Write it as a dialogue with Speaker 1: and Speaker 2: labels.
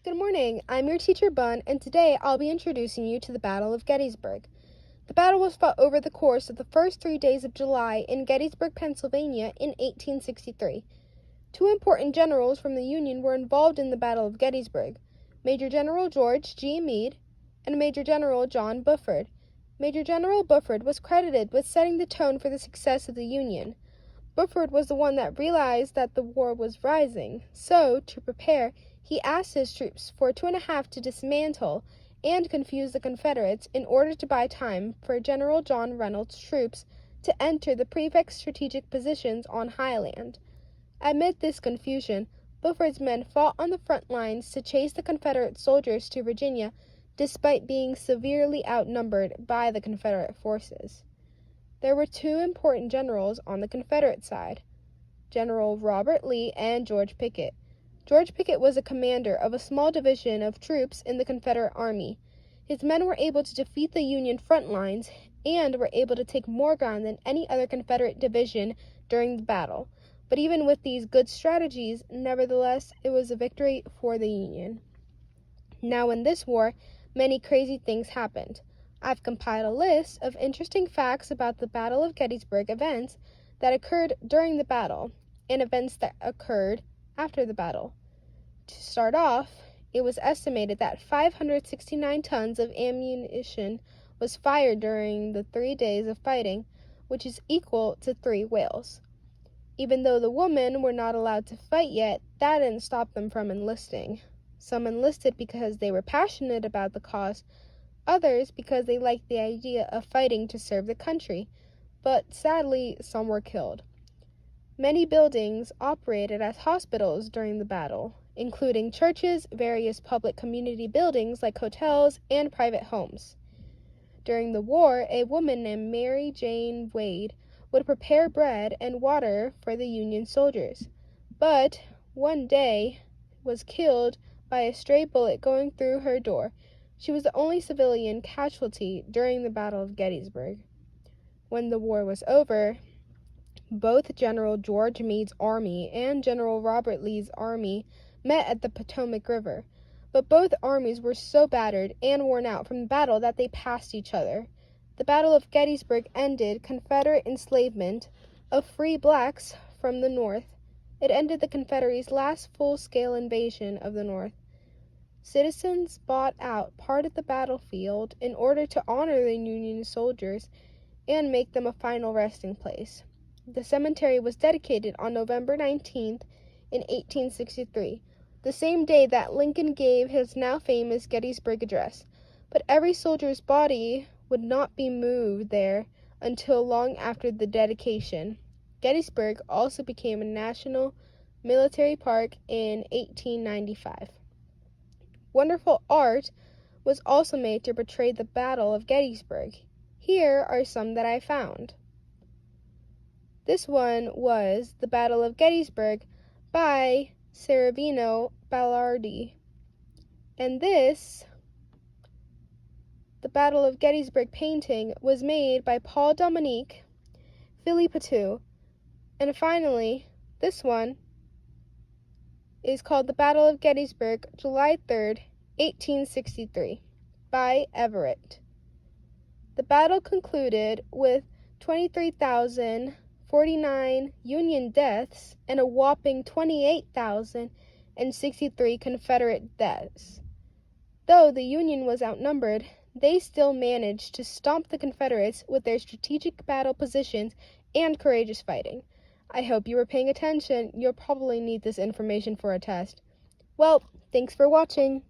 Speaker 1: Good morning, I'm your teacher Bun, and today I'll be introducing you to the Battle of Gettysburg. The battle was fought over the course of the first 3 days of July in Gettysburg, Pennsylvania in 1863. Two important generals from the Union were involved in the Battle of Gettysburg, Major General George G. Meade and Major General John Buford. Major General Buford was credited with setting the tone for the success of the Union. Buford was the one that realized that the war was rising, so, to prepare, he asked his troops for 2.5 to dismantle and confuse the Confederates in order to buy time for General John Reynolds' troops to enter the prefect's strategic positions on high land. Amid this confusion, Buford's men fought on the front lines to chase the Confederate soldiers to Virginia, despite being severely outnumbered by the Confederate forces. There were two important generals on the Confederate side, General Robert Lee and George Pickett. George Pickett was a commander of a small division of troops in the Confederate Army. His men were able to defeat the Union front lines and were able to take more ground than any other Confederate division during the battle. But even with these good strategies, nevertheless, it was a victory for the Union. Now in this war, many crazy things happened. I've compiled a list of interesting facts about the Battle of Gettysburg events that occurred during the battle and events that occurred after the battle. To start off, it was estimated that 569 tons of ammunition was fired during the 3 days of fighting, which is equal to 3 whales. Even though the women were not allowed to fight yet, that didn't stop them from enlisting. Some enlisted because they were passionate about the cause, others because they liked the idea of fighting to serve the country, but sadly, some were killed. Many buildings operated as hospitals during the battle, including churches, various public community buildings like hotels, and private homes. During the war, a woman named Mary Jane Wade would prepare bread and water for the Union soldiers, but one day was killed by a stray bullet going through her door. She was the only civilian casualty during the Battle of Gettysburg. When the war was over, both General George Meade's army and General Robert Lee's army met at the Potomac River, but both armies were so battered and worn out from the battle that they passed each other. The Battle of Gettysburg ended Confederate enslavement of free blacks from the North. It ended the Confederates' last full-scale invasion of the North. Citizens bought out part of the battlefield in order to honor the Union soldiers and make them a final resting place. The cemetery was dedicated on November 19th in 1863, the same day that Lincoln gave his now famous Gettysburg Address, but every soldier's body would not be moved there until long after the dedication. Gettysburg also became a national military park in 1895. Wonderful art was also made to portray the Battle of Gettysburg. Here are some that I found. This one was The Battle of Gettysburg by Severino Ballardi. And this, The Battle of Gettysburg painting, was made by Paul Dominique Philippetou. And finally, this one is called The Battle of Gettysburg, July 3rd, 1863, by Everett. The battle concluded with 23,049 Union deaths and a whopping 28,063 Confederate deaths. Though the Union was outnumbered, they still managed to stomp the Confederates with their strategic battle positions and courageous fighting. I hope you were paying attention. You'll probably need this information for a test. Well, thanks for watching.